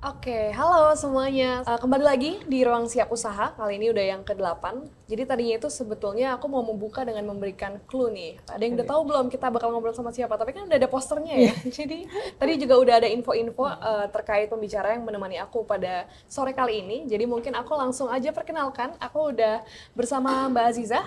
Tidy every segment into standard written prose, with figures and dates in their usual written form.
Oke, halo semuanya. Kembali lagi di Ruang Siap Usaha. Kali ini udah yang ke-8. Jadi tadinya itu sebetulnya aku mau membuka dengan memberikan clue nih. Ada yang udah tahu belum kita bakal ngobrol sama siapa? Tapi kan udah ada posternya ya. Jadi tadi juga udah ada info-info terkait pembicara yang menemani aku pada sore kali ini. Jadi mungkin aku langsung aja perkenalkan. Aku udah bersama Mbak Azizah,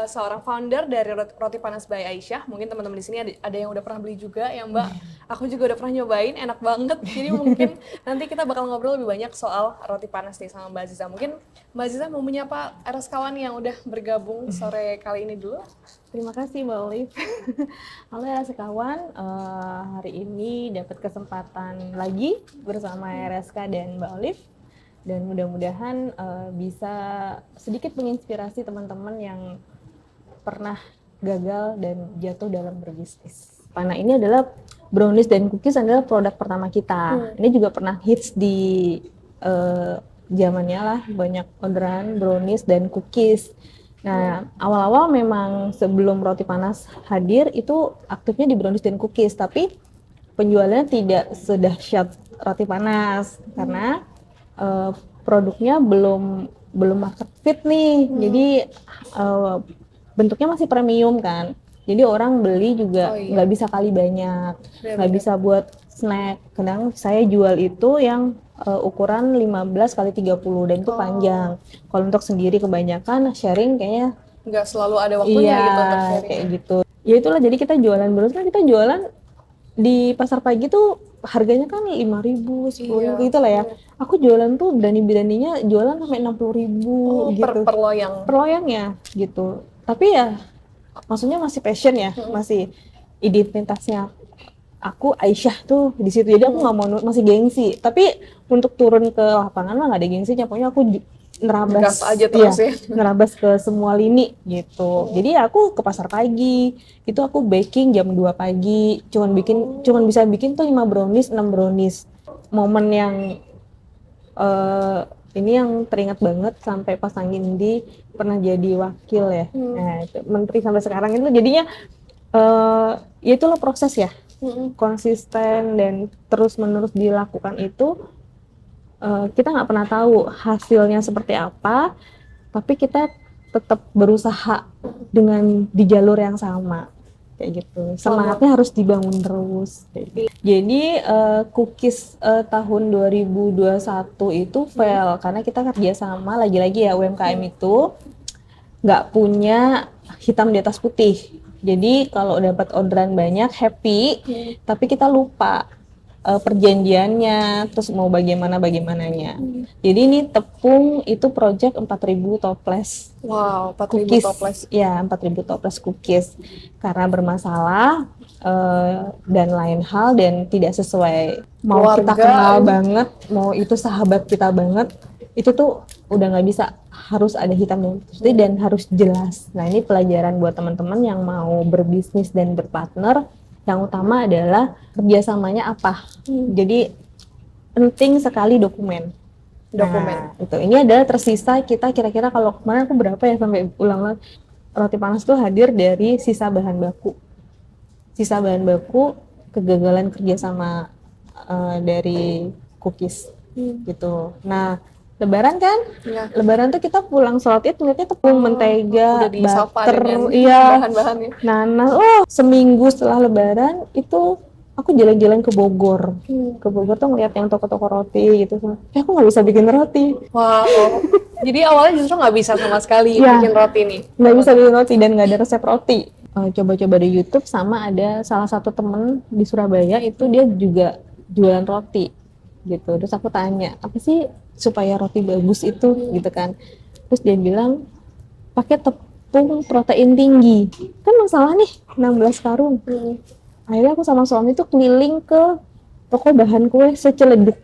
seorang founder dari Roti Panas by Aisyah. Mungkin teman-teman di sini ada yang udah pernah beli juga ya Mbak. Aku juga udah pernah nyobain, enak banget. Jadi mungkin nanti kita bakal ngobrol lebih banyak soal roti panas nih sama Mbak Aziza. Mungkin Mbak Aziza mau menyapa RS kawan yang udah bergabung sore kali ini dulu. Terima kasih Mbak Olive. Halo ya sekawan, hari ini dapat kesempatan lagi bersama RSK dan Mbak Olive. Dan mudah-mudahan bisa sedikit menginspirasi teman-teman yang pernah gagal dan jatuh dalam berbisnis. Pana ini adalah brownies dan cookies adalah produk pertama kita. Ini juga pernah hits di zamannya lah, banyak orderan brownies dan cookies. Nah, awal-awal memang sebelum roti panas hadir itu aktifnya di brownies dan cookies, tapi penjualannya tidak sedahsyat roti panas karena produknya belum market fit nih. Jadi bentuknya masih premium kan. Jadi orang beli juga nggak bisa kali banyak, nggak bisa buat snack. Kadang saya jual itu yang ukuran 15 kali 30 dan itu panjang. Kalau untuk sendiri kebanyakan sharing kayaknya nggak selalu ada waktunya gitu untuk sharing. Kayak gitu. Ya itulah, jadi kita jualan terus kan, kita jualan di pasar pagi tuh harganya kan 5.000, 10.000 gitu lah ya. Aku jualan tuh berani-beraninya jualan sampai 60.000 gitu. Per loyang. Per loyangnya gitu. Tapi ya maksudnya masih passion ya, masih identitasnya aku Aisyah tuh di situ. Jadi aku nggak mau masih gengsi. Tapi untuk turun ke lapangan mah nggak ada gengsinya. Pokoknya aku nerabas aja terus ya. Nerabas ke semua lini gitu. Jadi aku ke pasar pagi. Itu aku baking jam 2 pagi. Cuman bisa bikin tuh 5 brownies, 6 brownies. Momen yang ini yang teringat banget sampai pas Sanggindi pernah jadi wakil ya. Nah, itu, menteri sampai sekarang itu jadinya ya itulah proses ya. Konsisten dan terus-menerus dilakukan itu, kita nggak pernah tahu hasilnya seperti apa, tapi kita tetap berusaha dengan di jalur yang sama kayak gitu. Semangatnya harus dibangun terus. Jadi cookies tahun 2021 itu fail karena kita kerjasama lagi-lagi ya, UMKM itu nggak punya hitam di atas putih. Jadi kalau dapat orderan banyak happy, tapi kita lupa perjanjiannya, terus mau bagaimananya. Jadi ini tepung itu project 4.000 toples. Wow, 4.000 cookies. toples. Ya, 4.000 toples cookies. Karena bermasalah dan lain hal dan tidak sesuai. Mau Keluarga, kita kenal banget, mau itu sahabat kita banget, itu tuh udah nggak bisa, harus ada hitam dan putih dan harus jelas. Nah, ini pelajaran buat teman-teman yang mau berbisnis dan berpartner. Yang utama adalah kerjasamanya apa. Jadi penting sekali dokumen. Nah, itu. Ini adalah tersisa kita kira-kira, kalau kemarin aku berapa ya sampai ulang-ulang, roti panas tuh hadir dari sisa bahan baku. Sisa bahan baku, kegagalan kerjasama dari cookies gitu. Nah, Lebaran kan? Ya. Lebaran tuh kita pulang sholat Id ngeliatnya tepung, mentega, butter, bahan-bahannya. Nanas. Seminggu setelah Lebaran itu aku jalan-jalan ke Bogor. Ke Bogor tuh ngeliat yang toko-toko roti gitu. Aku nggak bisa bikin roti. Wow. Jadi awalnya justru nggak bisa sama sekali bikin roti nih. Nggak bisa bikin roti dan nggak ada resep roti. Coba-coba di YouTube, sama ada salah satu temen di Surabaya itu dia juga jualan roti gitu. Terus aku tanya, apa sih supaya roti bagus itu gitu kan. Terus dia bilang pakai tepung protein tinggi. Kan masalah nih 16 karung. Akhirnya aku sama suami tuh keliling ke toko bahan kue seCiledug.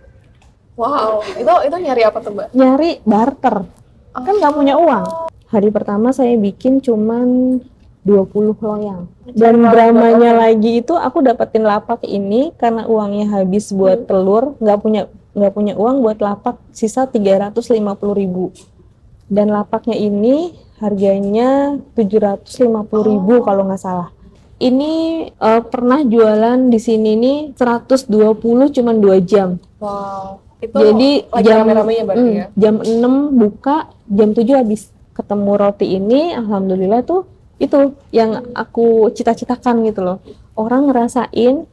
Wow, itu nyari apa tuh Mbak? Nyari barter. Kan nggak punya uang. Hari pertama saya bikin cuman 20 loyang. Dan dramanya lagi itu aku dapetin lapak ini karena uangnya habis buat telur, nggak punya uang buat lapak, sisa 350.000. Dan lapaknya ini harganya 750.000 kalau nggak salah. ini pernah jualan di sini nih 120 cuman 2 jam. Wow. Itu Jadi lagi rame-ramenya berarti ya? jam 6 buka, jam 7 habis. Ketemu roti ini, alhamdulillah tuh itu yang aku cita-citakan gitu loh. Orang ngerasain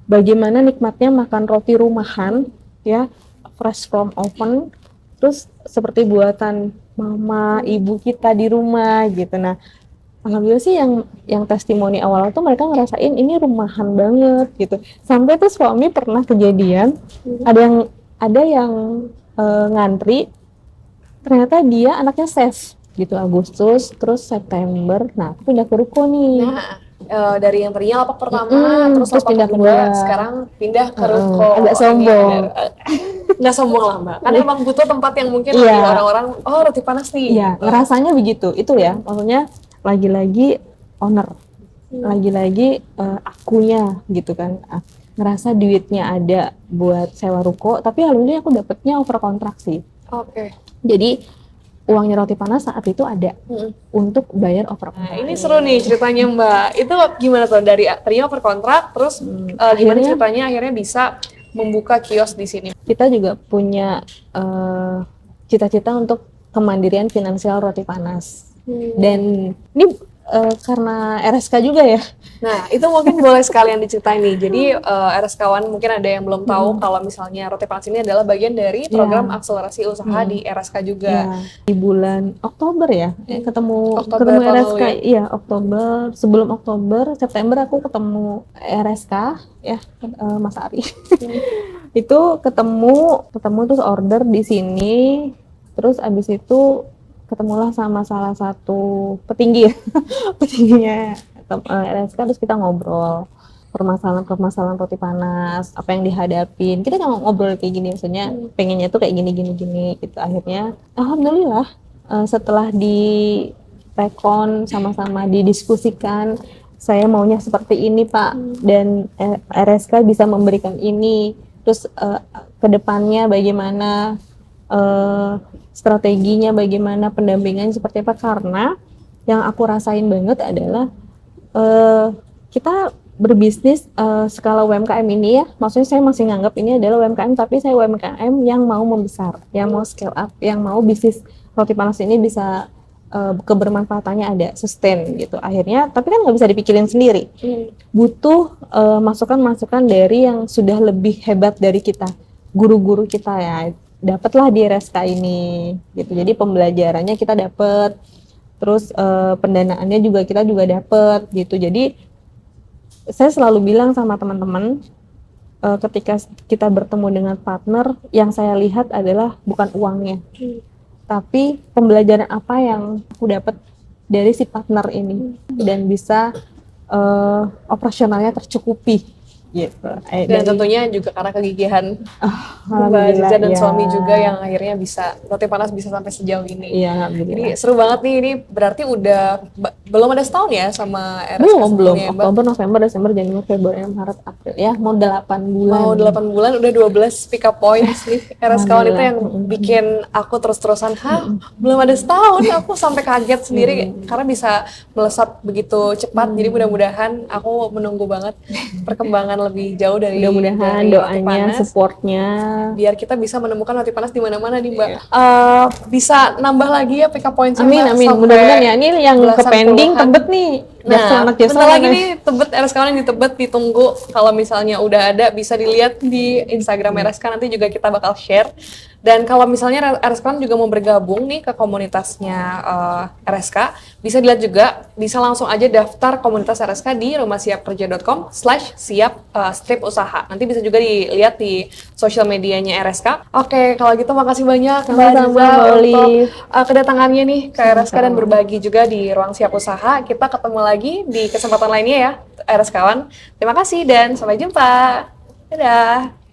bagaimana nikmatnya makan roti rumahan, ya, fresh from oven, terus seperti buatan mama, ibu kita di rumah gitu. Nah, alhamdulillah sih yang testimoni awal tuh mereka ngerasain ini rumahan banget gitu. Sampai tuh suami pernah kejadian ada yang ngantri, ternyata dia anaknya chef gitu, Agustus terus September. Nah, aku pindah ke ruko nih. Nah, dari yang tadinya lapak pertama, terus lapak pindah kedua, kedua. sekarang pindah ke ruko. Agak sombong. Nggak sombong lah Mbak, karena emang butuh tempat yang mungkin Iya. lagi orang-orang, oh roti panas nih. Iya, ngerasanya begitu. Itu ya, maksudnya lagi-lagi owner, lagi-lagi akunya gitu kan. Ngerasa duitnya ada buat sewa ruko, tapi alhamdulillah aku dapetnya over kontrak sih. Oke. Jadi uangnya roti panas saat itu ada untuk bayar over kontrak. Nah, ini seru nih ceritanya Mbak. Itu gimana tuh dari tadinya over kontrak, terus gimana akhirnya- ceritanya akhirnya bisa membuka kios di sini? Kita juga punya cita-cita untuk kemandirian finansial roti panas. Dan ini karena RSK juga ya. Nah, itu mungkin boleh sekalian diceritain nih. Jadi RSK-wan mungkin ada yang belum tahu kalau misalnya roti panas ini adalah bagian dari program akselerasi usaha di RSK juga. Ya, di bulan Oktober ya, ketemu Oktober ketemu tahun RSK. lalu Iya, Oktober, sebelum Oktober, September aku ketemu RSK ya, Mas Ari. Itu ketemu terus order di sini, terus abis itu ketemulah sama salah satu petinggi petingginya RSK, terus kita ngobrol permasalahan roti panas, apa yang dihadapin. Kita kan ngobrol kayak gini, maksudnya pengennya tuh kayak gini gitu. Akhirnya alhamdulillah setelah di rekon sama-sama didiskusikan, saya maunya seperti ini Pak, dan RSK bisa memberikan ini. Terus kedepannya bagaimana strateginya, bagaimana pendampingannya seperti apa, karena yang aku rasain banget adalah kita berbisnis skala UMKM ini ya, maksudnya saya masih nganggap ini adalah UMKM, tapi saya UMKM yang mau membesar, yang mau scale up, yang mau bisnis roti panas ini bisa kebermanfaatannya ada, sustain gitu. Akhirnya, tapi kan nggak bisa dipikirin sendiri, butuh masukan-masukan dari yang sudah lebih hebat dari kita, guru-guru kita ya. Dapatlah di RSK ini gitu. Jadi pembelajarannya kita dapat, terus pendanaannya juga kita dapat gitu. Jadi saya selalu bilang sama teman-teman, ketika kita bertemu dengan partner, yang saya lihat adalah bukan uangnya, tapi pembelajaran apa yang aku dapat dari si partner ini, dan bisa operasionalnya tercukupi gitu. Dan tentunya juga karena kegigihan Mbak Alhamdulillah, Aziza dan ya. suami juga yang akhirnya bisa, roti panas bisa sampai sejauh ini. Iya, alhamdulillah. Jadi seru banget nih, ini berarti udah belum ada setahun ya sama RSK belum sebelumnya ya, Mbak? Oktober, November, Desember, Januari, Februari, Maret, April ya, mau 8 bulan. Mau 8 bulan udah 12 pick up points nih. RSK-wan itu yang bikin aku terus-terusan, belum ada setahun, aku sampai kaget sendiri karena bisa melesat begitu cepat. Jadi mudah-mudahan aku menunggu banget perkembangan lebih jauh dari Mudah-mudahan roti doanya, panas, supportnya. biar kita bisa menemukan roti panas di mana-mana nih Mbak. Bisa nambah lagi ya pick up points-nya Amin, Mbak, amin. sampai Mudah-mudahan ya. Ini yang ke belasan pending puluhan. Tebet nih. Nah, Anak Jaksel bentar lagi nih. nih Tebet, RSK yang di Tebet ditunggu. Kalau misalnya udah ada bisa dilihat di Instagram RSK, nanti juga kita bakal share. Dan kalau misalnya RSK juga mau bergabung nih ke komunitasnya RSK, bisa dilihat juga, bisa langsung aja daftar komunitas RSK di rumahsiapkerja.com/siap-usaha. Nanti bisa juga dilihat di sosial medianya RSK. Oke, kalau gitu makasih banyak Mbak Sama-sama, Aziza Mbak untuk Olive. kedatangannya nih ke RSK dan Sama-sama. berbagi juga di Ruang Siap Usaha. Kita ketemu lagi di kesempatan lainnya ya, RSK-wan. Terima kasih dan sampai jumpa. Dadah.